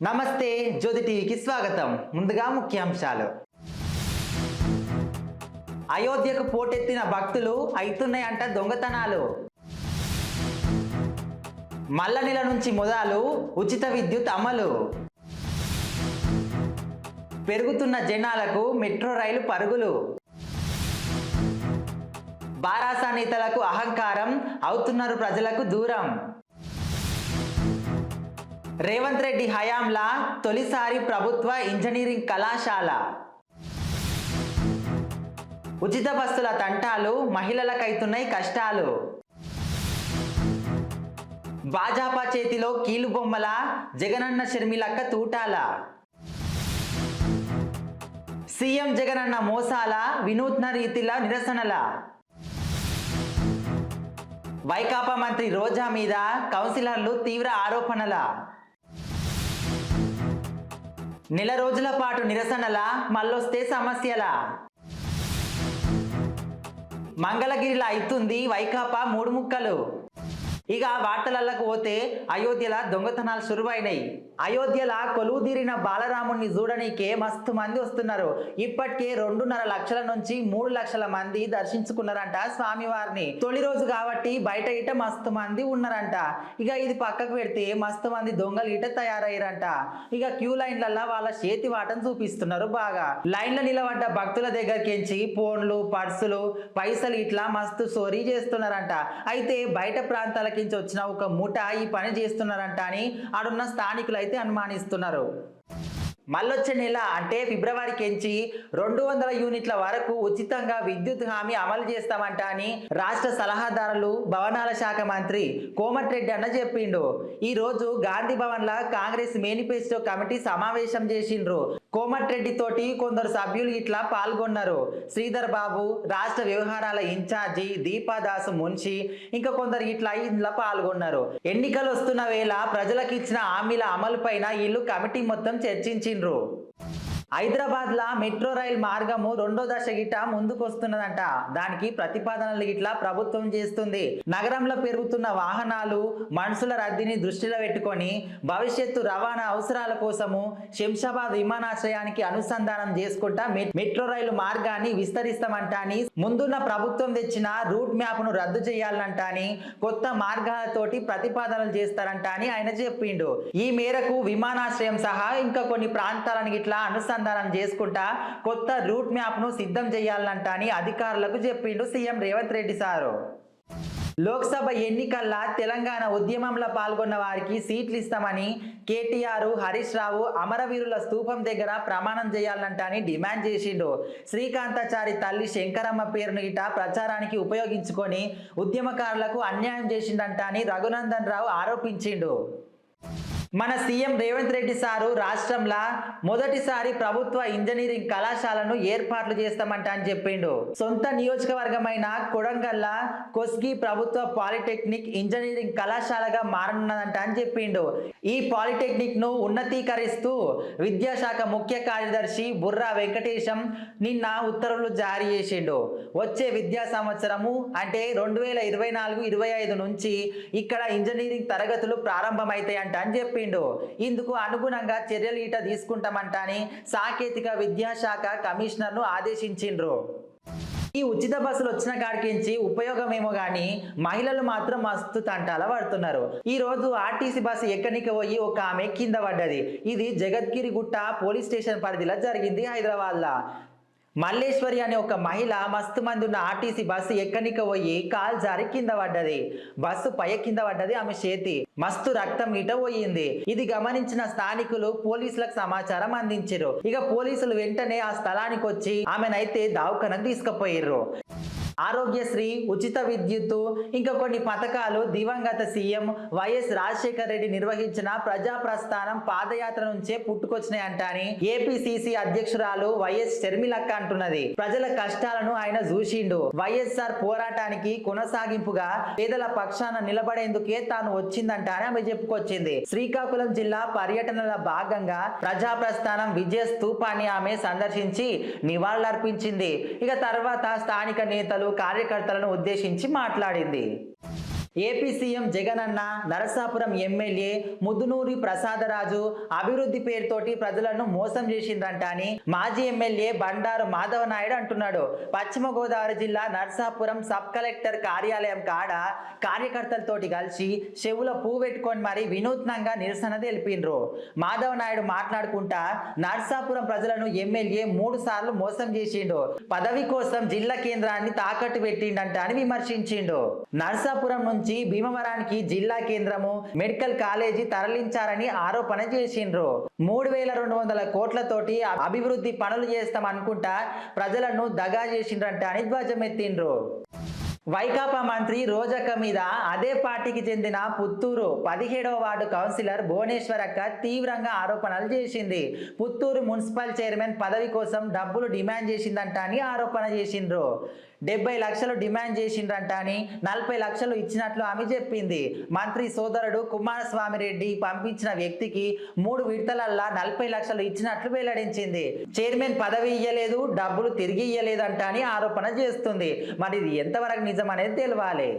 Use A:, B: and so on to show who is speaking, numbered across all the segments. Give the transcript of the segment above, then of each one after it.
A: నమస్తే జ్యోతి టీవీకి స్వాగతం. ముందుగా ముఖ్యాంశాలు. అయోధ్యకు పోటెత్తిన భక్తులు అయితున్నాయంట దొంగతనాలు. మల్లనిల నుంచి మొదలు ఉచిత విద్యుత్ అమలు. పెరుగుతున్న జనాలకు మెట్రో రైలు పరుగులు. బారాస నేతలకు అహంకారం, అవుతున్నారు ప్రజలకు దూరం. రేవంత్ రెడ్డి హయాంలా తొలిసారి ప్రభుత్వ ఇంజనీరింగ్ కళాశాల. ఉచిత బస్సుల తంటాలు, మహిళలకైతున్నాయి కష్టాలు. భాజపా చేతిలో కీలుబొమ్మల, జగనన్న షర్మిలక్క తూటాల. సీఎం జగనన్న మోసాల, వినూత్న రీతిల నిరసనల. వైకాపా మంత్రి రోజా మీద కౌన్సిలర్లు తీవ్ర ఆరోపణల. నెల రోజుల పాటు నిరసనల, మళ్ళొస్తే సమస్యల. మంగళగిరిలో అవుతుంది వైకాపా మూడు ముక్కలు. ఇక వార్తలకు పోతే అయోధ్యల దొంగతనాలు శురువైనాయి. అయోధ్యల కొలువుదీరిన బాలరాముణ్ణి చూడనీకే మస్తు మంది వస్తున్నారు. ఇప్పటికే 2.5 లక్షల నుంచి 3 లక్షల మంది దర్శించుకున్నారంట స్వామివారిని. తొలి రోజు కాబట్టి బయట ఇట మస్తు మంది ఉన్నారంట. ఇక ఇది పక్కకు పెడితే మస్తు మంది దొంగలు ఇట తయారయ్యారంట. ఇక క్యూ లైన్లలో వాళ్ళ చేతి వాటం చూపిస్తున్నారు. బాగా లైన్లో నిలబడ్డ భక్తుల దగ్గరికించి ఫోన్లు, పర్సులు, పైసలు ఇట్లా మస్తు సోరీ చేస్తున్నారంట. అయితే బయట ప్రాంతాలకి వచ్చిన ఒక ముఠ ఈ పని చేస్తున్నారంట అని ఆడున్న స్థానికులు అయితే అనుమానిస్తున్నారు. మళ్ళొచ్చే నెల అంటే ఫిబ్రవరికి ఎంచి 200 యూనిట్ల వరకు ఉచితంగా విద్యుత్ హామీ అమలు చేస్తామంట అని రాష్ట్ర సలహాదారులు భవనాల శాఖ మంత్రి కోమటిరెడ్డి అన్న చెప్పిండు. ఈ రోజు గాంధీ భవన్ లా కాంగ్రెస్ మేనిఫెస్టో కమిటీ సమావేశం చేసిండ్రు. కోమటిరెడ్డి తోటి కొందరు సభ్యులు ఇట్లా పాల్గొన్నారు. శ్రీధర్ బాబు, రాష్ట్ర వ్యవహారాల ఇన్ఛార్జి దీపాదాసు మున్షి, ఇంకా కొందరు ఇట్లా ఇందులో పాల్గొన్నారు. ఎన్నికలు వస్తున్న వేళ ప్రజలకు ఇచ్చిన హామీల అమలు పైన వీళ్ళు కమిటీ మొత్తం చర్చించిండ్రు. హైదరాబాద్ లా మెట్రో రైల్ మార్గము 2వ దశ గిట్ట ముందుకు వస్తున్నదంట. దానికి ప్రతిపాదనలు గిట్లా ప్రభుత్వం చేస్తుంది. నగరంలో పెరుగుతున్న వాహనాలు, మనుషుల రద్దీని దృష్టిలో పెట్టుకొని భవిష్యత్తు రవాణా అవసరాల కోసము శంషాబాద్ విమానాశ్రయానికి అనుసంధానం చేసుకుంటా మెట్రో రైలు మార్గాన్ని విస్తరిస్తామంట అని, ముందున్న ప్రభుత్వం తెచ్చిన రూట్ మ్యాప్ ను రద్దు చేయాలంట అని, కొత్త మార్గాలతోటి ప్రతిపాదనలు చేస్తారంట అని ఆయన చెప్పిండు. ఈ మేరకు విమానాశ్రయం సహా ఇంకా కొన్ని ప్రాంతాలను గిట్లా అనుసంధానం చేసుకుంటా కొత్త రూట్ మ్యాప్ ను సిద్ధం చేయాలంట అని అధికారులకు చెప్పిండు సీఎం రేవంత్ రెడ్డి సారు. లోక్సభ ఎన్నికల్లో తెలంగాణ ఉద్యమంలో పాల్గొన్న వారికి సీట్లు ఇస్తామని కేటీఆర్, హరీష్ రావు అమరవీరుల స్తూపం దగ్గర ప్రమాణం చేయాలంట అని డిమాండ్ చేసిండు. శ్రీకాంతాచారి తల్లి శంకరమ్మ పేరును ఇట ప్రచారానికి ఉపయోగించుకొని ఉద్యమకారులకు అన్యాయం చేసిండంట అని రఘునందన్ రావు ఆరోపించిండు. మన సీఎం రేవంత్ రెడ్డి సారు రాష్ట్రంలో మొదటిసారి ప్రభుత్వ ఇంజనీరింగ్ కళాశాలను ఏర్పాట్లు చేస్తామంట అని చెప్పిండు. సొంత నియోజకవర్గమైన కొడంగల్ల కొస్గి ప్రభుత్వ పాలిటెక్నిక్ ఇంజనీరింగ్ కళాశాలగా మారనున్నదంట అని చెప్పిండు. ఈ పాలిటెక్నిక్ ను ఉన్నతీకరిస్తూ విద్యాశాఖ ముఖ్య కార్యదర్శి బుర్రా వెంకటేశం నిన్న ఉత్తర్వులు జారీ చేసిండు. వచ్చే విద్యా సంవత్సరము అంటే 2024-25 నుంచి ఇక్కడ ఇంజనీరింగ్ తరగతులు ప్రారంభమైతాయంట అని చెప్పిండు. ఇందుకు అనుగుణంగా చర్యలు ఇట తీసుకుంటామంట అని సాంకేతిక విద్యాశాఖ కమిషనర్ ను ఆదేశించిండ్రు. ఈ ఉచిత బస్సులు వచ్చిన కాడికించి ఉపయోగమేమో గానీ మహిళలు మాత్రం మస్తు తంటాల పడుతున్నారు. ఈ రోజు ఆర్టీసీ బస్సు ఎక్కనికి పోయి ఒక ఆమె కింద పడ్డది. ఇది జగద్గిరి గుట్ట పోలీస్ స్టేషన్ పరిధిలో జరిగింది. హైదరాబాద్ లా మల్లేశ్వరి అనే ఒక మహిళ మస్తు మంది ఉన్న ఆర్టీసీ బస్సు ఎక్కనికి పోయి కాల్ జారి కింద పడ్డది. బస్సు పై కింద పడ్డది. ఆమె చేతి మస్తు రక్తం ఇట పోయింది. ఇది గమనించిన స్థానికులు పోలీసులకు సమాచారం అందించారు. ఇక పోలీసులు వెంటనే ఆ స్థలానికి వచ్చి ఆమెనైతే దవాఖానకు తీసుకుపోయారు. ఆరోగ్యశ్రీ, ఉచిత విద్యుత్తు, ఇంకా కొన్ని పథకాలు దివంగత సీఎం వైఎస్ రాజశేఖర రెడ్డి నిర్వహించిన ప్రజా ప్రస్థానం పాదయాత్ర నుంచే పుట్టుకొచ్చినాయంట అని ఏపీసీసీ అధ్యక్షురాలు వైఎస్ షర్మిలక్క అంటున్నది. ప్రజల కష్టాలను ఆయన చూసిండు. వైఎస్ఆర్ పోరాటానికి కొనసాగింపుగా పేదల పక్షాన నిలబడేందుకే తాను వచ్చిందంట అని ఆమె చెప్పుకొచ్చింది. శ్రీకాకుళం జిల్లా పర్యటనల భాగంగా ప్రజా ప్రస్థానం విజయ స్తూపాన్ని ఆమె సందర్శించి నివాళులర్పించింది. ఇక తర్వాత స్థానిక నేతలు, కార్యకర్తలను ఉద్దేశించి మాట్లాడింది. AP CM Jagananna Narasapuram MLA Muddunuri Prasadaraju అభివృద్ధి పేరుతోటి ప్రజలను మోసం చేసిందంట అని మాజీ ఎమ్మెల్యే బండారు మాధవ నాయుడు అంటున్నాడు. పశ్చిమ గోదావరి జిల్లా నరసాపురం సబ్ కలెక్టర్ కార్యాలయం కాడ కార్యకర్తలతోటి కలిసి చెవుల పువ్వు పెట్టుకొని మరి వినూత్నంగా నిరసన తెలిపిండ్రు. మాధవ నాయుడు మాట్లాడుకుంటా నరసాపురం ప్రజలను ఎమ్మెల్యే 3 సార్లు మోసం చేసిండు, పదవి కోసం జిల్లా కేంద్రాన్ని తాకట్టు పెట్టిండంట అని విమర్శించిండు. నరసాపురం నుంచి భీమవరానికి జిల్లా కేంద్రము మెడికల్ కాలేజీ తరలించారని ఆరోపణ చేసిండ్రు. 3200 కోట్లతోటి అభివృద్ధి పనులు చేస్తాం అనుకుంటా ప్రజలను దగా చేసిండ్రంట అని ధ్వజమెత్తిండ్రు. వైకాపా మంత్రి రోజక్క మీద అదే పార్టీకి చెందిన పుత్తూరు 17వ వార్డు కౌన్సిలర్ భువనేశ్వరక్క తీవ్రంగా ఆరోపణలు చేసింది. పుత్తూరు మున్సిపల్ చైర్మన్ పదవి కోసం డబ్బులు డిమాండ్ చేసిందంట అని ఆరోపణ చేసిండ్రు. 70 లక్షలు డిమాండ్ చేసిండ్రంట అని 40 లక్షలు ఇచ్చినట్లు ఆమె చెప్పింది. మంత్రి సోదరుడు కుమారస్వామి రెడ్డి పంపించిన వ్యక్తికి 3 విడతలల్లా 40 లక్షలు ఇచ్చినట్లు వెల్లడించింది. చైర్మన్ పదవి ఇయ్యలేదు, డబ్బులు తిరిగి ఇయ్యలేదంట అని ఆరోపణ చేస్తుంది. మరి ఇది ఎంతవరకు నిజం అనేది తెలవాలి.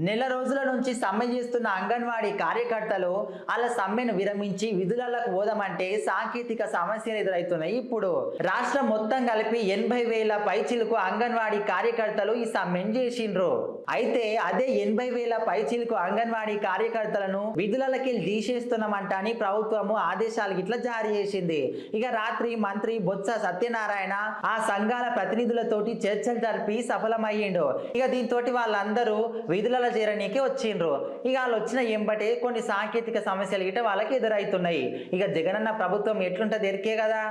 A: నెల రోజుల నుంచి సమ్మె చేస్తున్న అంగన్వాడీ కార్యకర్తలు అలా సమ్మెను విరమించి విధులకు పోదామంటే సాంకేతిక సమస్యలు ఎదురవుతున్నాయి. ఇప్పుడు రాష్ట్రం మొత్తం కలిపి 80,000 పైచిలకు అంగన్వాడీ కార్యకర్తలు ఈ సమ్మెను చేసిండ్రు. అయితే అదే 80,000 పైచిలకు అంగన్వాడీ కార్యకర్తలను విధులకి తీసేస్తున్నామంట అని ప్రభుత్వము ఆదేశాలు ఇట్లా జారీ చేసింది. ఇక రాత్రి మంత్రి బొత్స సత్యనారాయణ ఆ సంఘాల ప్రతినిధులతోటి చర్చలు జరిపి సఫలమయ్యిండు. ఇక దీంతో వాళ్ళందరూ విధుల చేరనీకి వచ్చిండ్రు. ఇక వాళ్ళు వచ్చిన ఎంబటే కొన్ని సాంకేతిక సమస్యలు గిట్ట వాళ్ళకి ఎదురవుతున్నాయి. ఇక జగనన్న ప్రభుత్వం ఎట్లుంటది ఎరికే కదా.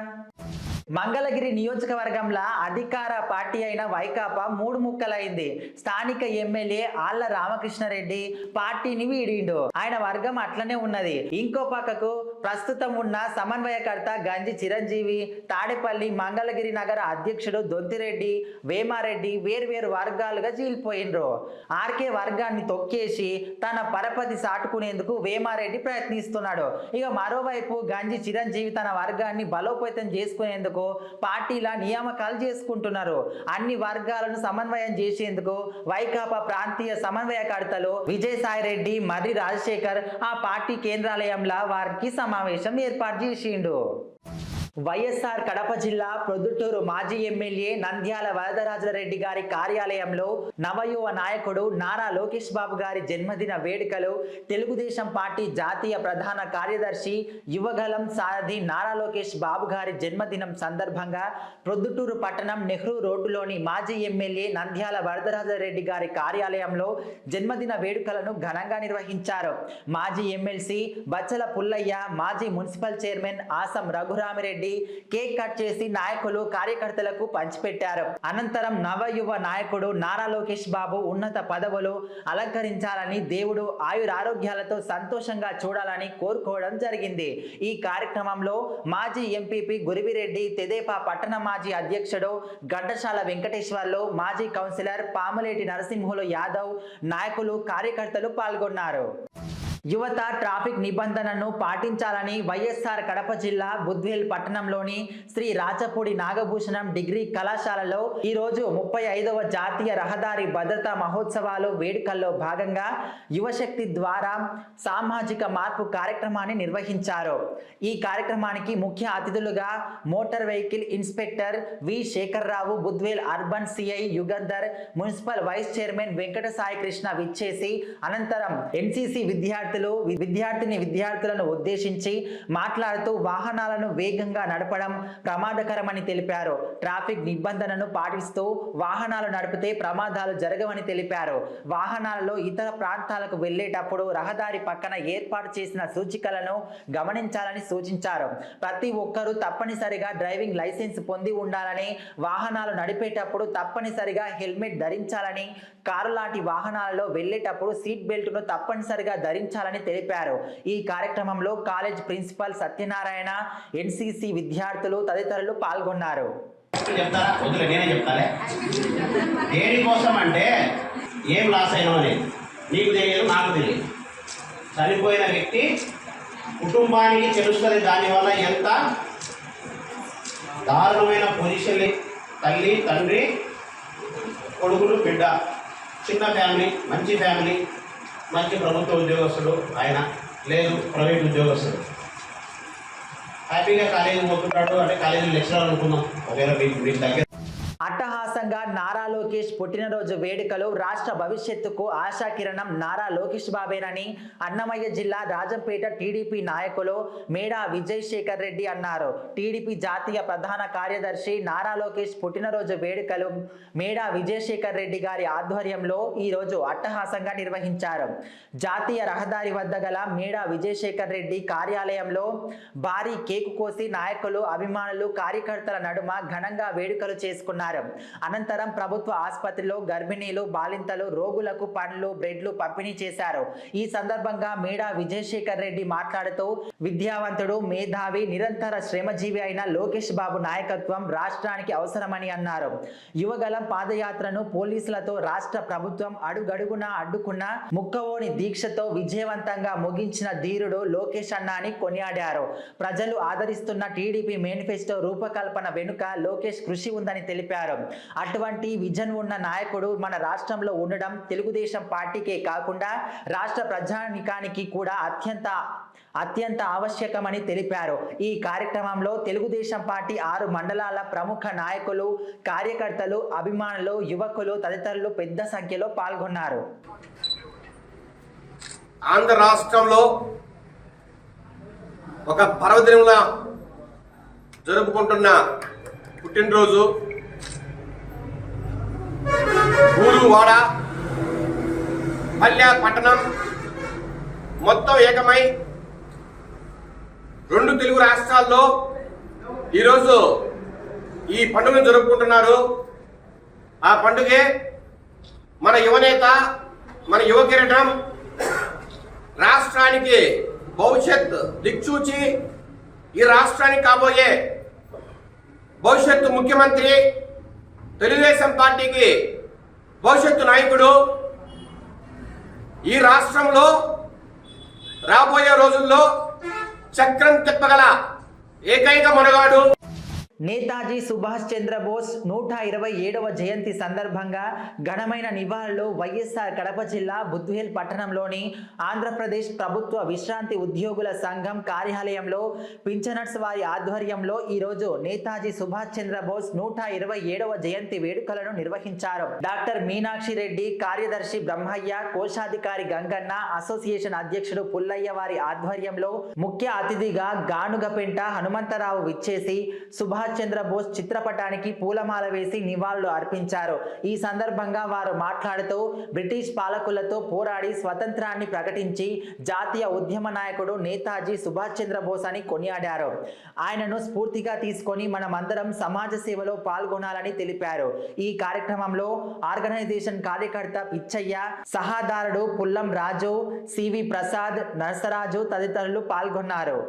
A: మంగళగిరి నియోజకవర్గంలో అధికార పార్టీ అయిన వైకాపా 3 ముక్కలైంది. స్థానిక ఎమ్మెల్యే ఆళ్ల రామకృష్ణారెడ్డి పార్టీని వీడిండు. ఆయన వర్గం అట్లనే ఉన్నది. ఇంకో పక్కకు ప్రస్తుతం ఉన్న సమన్వయకర్త గంజి చిరంజీవి, తాడేపల్లి మంగళగిరి నగర అధ్యక్షుడు దొంతిరెడ్డి, వేమారెడ్డి వేర్వేరు వర్గాలుగా చీలిపోయిండ్రు. ఆర్కే వర్గాన్ని తొక్కేసి తన పరపతి సాటుకునేందుకు వేమారెడ్డి ప్రయత్నిస్తున్నాడు. ఇక మరోవైపు గంజి చిరంజీవి తన వర్గాన్ని బలోపేతం చేసుకునేందుకు పార్టీల నియామకాలు చేసుకుంటున్నారు. అన్ని వర్గాలను సమన్వయం చేసేందుకు వైకాపా ప్రాంతీయ సమన్వయకర్తలు విజయసాయి రెడ్డి, మర్రి రాజశేఖర్ ఆ పార్టీ కేంద్రాలయంలో వారికి సమావేశం ఏర్పాటు చేసిండు. వైఎస్ఆర్ కడప జిల్లా ప్రొద్దుటూరు మాజీ ఎమ్మెల్యే నంద్యాల వరదరాజరెడ్డి గారి కార్యాలయంలో నవయువ నాయకుడు నారా లోకేష్ బాబు గారి జన్మదిన వేడుకలు తెలుగుదేశం పార్టీ జాతీయ ప్రధాన కార్యదర్శి యువగలం సారథి నారా లోకేష్ బాబు గారి జన్మదినం సందర్భంగా ప్రొద్దుటూరు పట్టణం నెహ్రూ రోడ్డులోని మాజీ ఎమ్మెల్యే నంద్యాల వరదరాజరెడ్డి గారి కార్యాలయంలో జన్మదిన వేడుకలను ఘనంగా నిర్వహించారు. మాజీ ఎమ్మెల్సీ బచ్చల పుల్లయ్య, మాజీ municipal chairman awesome Raghurami Reddy cake cut చేసి నాయకులు కార్యకర్తలకు పంచిపెట్టారు. అనంతరం నవయువ నాయకుడు నారా లోకేష్ బాబు ఉన్నత పదవులు అలంకరించాలని, దేవుడు ఆయురారోగ్యాలతో సంతోషంగా చూడాలని కోరుకోవడం జరిగింది. ఈ కార్యక్రమంలో మాజీ ఎంపీపీ గురివిరెడ్డి, తెదేపా పట్టణ మాజీ అధ్యక్షుడు గడ్డశాల వెంకటేశ్వర్లు, మాజీ కౌన్సిలర్ పాములేటి నరసింహులు యాదవ్, నాయకులు కార్యకర్తలు పాల్గొన్నారు. యువత ట్రాఫిక్ నిబంధనను పాటించాలని వైఎస్ఆర్ కడప జిల్లా బుద్వేల్ పట్టణంలోని శ్రీ రాచపూడి నాగభూషణం డిగ్రీ కళాశాలలో ఈరోజు 35వ జాతీయ రహదారి భద్రతా మహోత్సవాలు వేడుకల్లో భాగంగా యువశక్తి ద్వారా సామాజిక మార్పు కార్యక్రమాన్ని నిర్వహించారు. ఈ కార్యక్రమానికి ముఖ్య అతిథులుగా motor vehicle inspector V Shekhar Rao, Budvel urban CI Yugandhar, municipal vice chairman Venkata Sai Krishna విచ్చేసి అనంతరం ఎన్సిసి విద్యార్థులను ఉద్దేశించి మాట్లాడుతూ వాహనాలను వేగంగా నడపడం ప్రమాదకరమని తెలిపారు. ట్రాఫిక్ నిబంధనను పాటిస్తూ వాహనాలు నడిపితే ప్రమాదాలు జరగవని తెలిపారు. వాహనాలలో ఇతర ప్రాంతాలకు వెళ్లేటప్పుడు రహదారి పక్కన ఏర్పాటు చేసిన సూచికలను గమనించాలని సూచించారు. ప్రతి ఒక్కరూ తప్పనిసరిగా డ్రైవింగ్ లైసెన్స్ పొంది ఉండాలని, వాహనాలు నడిపేటప్పుడు తప్పనిసరిగా హెల్మెట్ ధరించాలని, కారు లాంటి వాహనాలలో వెళ్లేటప్పుడు సీట్ బెల్ట్ను తప్పనిసరిగా ధరించాలని తెలిపారు. ఈ కార్యక్రమంలో కాలేజ్ ప్రిన్సిపల్ సత్యనారాయణ, ఎన్సిసి విద్యార్థులు తదితరులు పాల్గొన్నారు.
B: దేనికోసం అంటే ఏం లాస్ అయినా అనేది నీకు తెలియదు, నాకు తెలియదు. చనిపోయిన వ్యక్తి కుటుంబానికి తెలుస్తుంది దానివల్ల ఎంత దారుణమైన పొజిషన్. తల్లి, తండ్రి, కొడుకులు, బిడ్డ చిన్న ఫ్యామిలీ, మంచి ఫ్యామిలీ, మంచి ప్రభుత్వ ఉద్యోగస్తుడు ఆయన, లేదు ప్రైవేట్ ఉద్యోగస్తుడు, హ్యాపీగా కాలేజీ పోతుంటాడు. అంటే కాలేజీ లెక్చరర్ అనుకుందాం, ఒకవేళ మీకు దగ్గర.
A: అట్టహాసంగా నారా లోకేష్ పుట్టినరోజు వేడుకలు రాష్ట్ర భవిష్యత్తుకు ఆశాకిరణం నారా లోకేష్ బాబేనని అన్నమయ్య జిల్లా రాజంపేట టీడీపీ నాయకులు మేడా విజయశేఖర్ రెడ్డి అన్నారు. టీడీపీ జాతీయ ప్రధాన కార్యదర్శి నారా లోకేష్ పుట్టినరోజు వేడుకలు మేడా విజయశేఖర్ రెడ్డి గారి ఆధ్వర్యంలో ఈరోజు అట్టహాసంగా నిర్వహించారు. జాతీయ రహదారి వద్ద గల మేడా విజయశేఖర్ రెడ్డి కార్యాలయంలో భారీ కేకు కోసి నాయకులు, అభిమానులు, కార్యకర్తల నడుమ ఘనంగా వేడుకలు చేసుకున్నారు. అనంతరం ప్రభుత్వ ఆసుపత్రిలో గర్భిణీలు, బాలింతలు, రోగులకు పండ్లు, బ్రెడ్లు పంపిణీ చేశారు. ఈ సందర్భంగా మేడా విజయశేఖర్ రెడ్డి మాట్లాడుతూ విద్యావంతుడు, మేధావి, నిరంతర శ్రమజీవి అయిన లోకేష్ బాబు నాయకత్వం రాష్ట్రానికి అవసరమని అన్నారు. యువగలం పాదయాత్రను పోలీసులతో రాష్ట్ర ప్రభుత్వం అడుగడుగునా అడ్డుకున్న ముక్కవోని దీక్షతో విజయవంతంగా ముగించిన ధీరుడు లోకేష్ అన్న అని కొనియాడారు. ప్రజలు ఆదరిస్తున్న టీడీపీ మేనిఫెస్టో రూపకల్పన వెనుక లోకేష్ కృషి ఉందని తెలిపారు. అటువంటి విజన్ ఉన్న నాయకుడు మన రాష్ట్రంలో ఉండడం తెలుగుదేశం పార్టీకే కాకుండా రాష్ట్ర ప్రజానికానికి కూడా అత్యంత ఆవశ్యకమని తెలిపారు. ఈ కార్యక్రమంలో తెలుగుదేశం పార్టీ 6 మండలాల ప్రముఖ నాయకులు, కార్యకర్తలు, అభిమానులు, యువకులు తదితరులు పెద్ద సంఖ్యలో పాల్గొన్నారు.
C: ఆంధ్ర రాష్ట్రంలో ఒక పర్వదినంలా జరుపుకుంటున్న పుట్టినరోజు ఊరు, వాడ, పల్లె, పట్టణం మొత్తం ఏకమై 2 తెలుగు రాష్ట్రాల్లో ఈరోజు ఈ పండుగను జరుపుకుంటున్నారు. ఆ పండుగే మన యువనేత, మన యువ కిరీటం, రాష్ట్రానికి భవిష్యత్ దిక్చూచి ఈ రాష్ట్రానికి కాబోయే భవిష్యత్తు ముఖ్యమంత్రి, తెలుగుదేశం పార్టీకి భవిష్యత్తు నాయకుడు, ఈ రాష్ట్రంలో రాబోయే రోజుల్లో చక్రం తిప్పగల ఏకైక మనగాడు.
A: నేతాజీ సుభాష్ చంద్రబోస్ 127వ జయంతి సందర్భంగా ఘనమైన నివాళులు వైఎస్ఆర్ కడప జిల్లా బుద్వేల్ పట్టణంలోని ఆంధ్రప్రదేశ్ ప్రభుత్వ విశ్రాంతి ఉద్యోగుల సంఘం కార్యాలయంలో పింఛనర్స్ వారి ఆధ్వర్యంలో ఈరోజు నేతాజీ సుభాష్ చంద్రబోస్ 127వ జయంతి వేడుకలను నిర్వహించారు. డాక్టర్ మీనాక్షి రెడ్డి, కార్యదర్శి బ్రహ్మయ్య, కోశాధికారి గంగన్న, అసోసియేషన్ అధ్యక్షుడు పుల్లయ్య వారి ఆధ్వర్యంలో ముఖ్య అతిథిగా గానుగపెంట హనుమంతరావు విచ్చేసి సుభాష్ చంద్రబోస్ చిత్రపటానికి పూలమాల వేసి నివాళులు అర్పించారు. ఈ సందర్భంగా వారు మాట్లాడుతూ బ్రిటిష్ పాలకులతో పోరాడి స్వతంత్రాన్ని ప్రకటించి జాతీయ ఉద్యమ నాయకుడు నేతాజీ సుభాష్ చంద్రబోస్ అని కొనియాడారు. ఆయనను స్ఫూర్తిగా తీసుకొని మనమందరం సమాజ సేవలో పాల్గొనాలని తెలిపారు. ఈ కార్యక్రమంలో ఆర్గనైజేషన్ కార్యకర్త పిచ్చయ్య, సహాదారుడు పుల్లం రాజు, సివి ప్రసాద్, నరసరాజు తదితరులు పాల్గొన్నారు.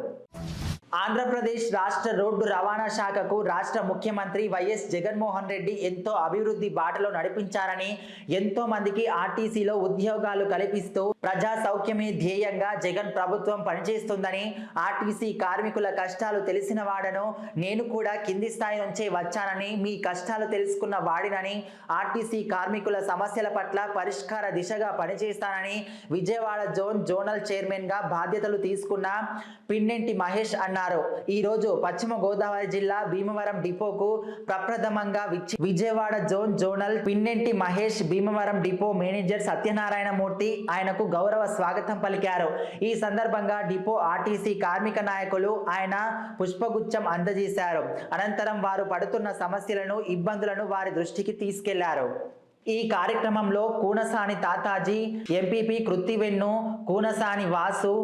A: ఆంధ్రప్రదేశ్ రాష్ట్ర రోడ్డు రవాణా శాఖకు రాష్ట్ర ముఖ్యమంత్రి వైఎస్ జగన్మోహన్ రెడ్డి ఎంతో అభివృద్ధి బాటలో నడిపించారని, ఎంతో మందికి ఆర్టీసీలో ఉద్యోగాలు కల్పిస్తూ ప్రజా సౌఖ్యమే ధ్యేయంగా జగన్ ప్రభుత్వం పనిచేస్తుందని, ఆర్టీసీ కార్మికుల కష్టాలు తెలిసిన వాడను, నేను కూడా కింది స్థాయి నుంచే వచ్చానని, మీ కష్టాలు తెలుసుకున్న వాడినని, ఆర్టీసీ కార్మికుల సమస్యల పట్ల పరిష్కార దిశగా పనిచేస్తానని విజయవాడ జోనల్ చైర్మన్ గా బాధ్యతలు తీసుకున్న పిన్నెంటి మహేష్ అన్నారు. ఈ రోజు పశ్చిమ గోదావరి జిల్లా భీమవరం డిపోకు ప్రప్రథమంగా Vijayawada zonal Pinnenti Mahesh, Bhimavaram depot manager Satyanarayana Murthy ఆయనకు గౌరవ స్వాగతం పలికారు. ఈ సందర్భంగా డిపో ఆర్టీసీ కార్మిక నాయకులు ఆయన పుష్పగుచ్చం అందజేశారు. అనంతరం వారు పడుతున్న సమస్యలను, ఇబ్బందులను వారి దృష్టికి తీసుకెళ్లారు. ఈ కార్యక్రమంలో కూనసాని తాతాజీ, ఎంపీపీ కృత్తివెన్ను, కూనసాని వాసు,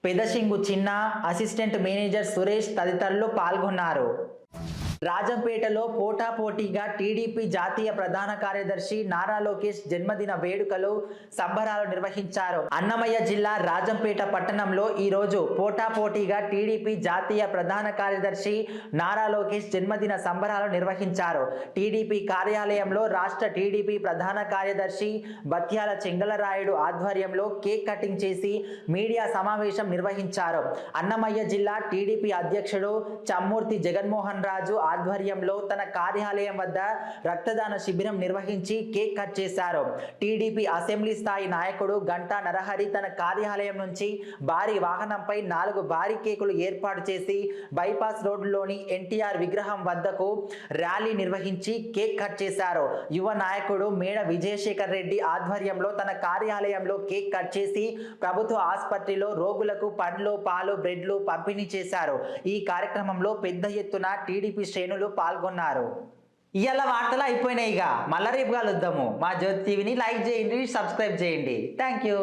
A: పెదశింగు చిన్న, అసిస్టెంట్ మేనేజర్ సురేష్ తదితరులు పాల్గొన్నారు. రాజంపేటలో పోటాపోటీగా టీడీపీ జాతీయ ప్రధాన కార్యదర్శి నారా లోకేష్ జన్మదిన వేడుకలు, సంబరాలు నిర్వహించారు. అన్నమయ్య జిల్లా రాజంపేట పట్టణంలో ఈరోజు పోటాపోటీగా టీడీపీ జాతీయ ప్రధాన కార్యదర్శి నారా లోకేష్ జన్మదిన సంబరాలు నిర్వహించారు. టీడీపీ కార్యాలయంలో రాష్ట్ర టీడీపీ ప్రధాన కార్యదర్శి బత్యాల చెంగలరాయుడు ఆధ్వర్యంలో కేక్ కటింగ్ చేసి మీడియా సమావేశం నిర్వహించారు. అన్నమయ్య జిల్లా టీడీపీ అధ్యక్షుడు చమ్మూర్తి జగన్మోహన్ రాజు ఆధ్వర్యంలో తన కార్యాలయం వద్ద రక్తదాన శిబిరం నిర్వహించి కేక్ కట్ చేశారు. టీడీపీ అసెంబ్లీ స్థాయి నాయకుడు గంటా నరహరి తన కార్యాలయం నుంచి భారీ వాహనంపై 4 భారీ కేకులు ఏర్పాటు చేసి బైపాస్ రోడ్డులోని ఎన్టీఆర్ విగ్రహం వద్దకు ర్యాలీ నిర్వహించి కేక్ కట్ చేశారు. యువ నాయకుడు మేడ విజయశేఖర్ రెడ్డి ఆధ్వర్యంలో తన కార్యాలయంలో కేక్ కట్ చేసి ప్రభుత్వ ఆసుపత్రిలో రోగులకు పండ్లు, పాలు, బ్రెడ్లు పంపిణీ చేశారు. ఈ కార్యక్రమంలో పెద్ద ఎత్తున టీడీపీ శ్రేణులు పాల్గొన్నారు. ఇవాళ వార్తలు అయిపోయినాయిగా, మళ్ళా రేపు కలుద్దాము. మా జ్యోతి టీవీని లైక్ చేయండి, సబ్స్క్రైబ్ చేయండి. Thank you.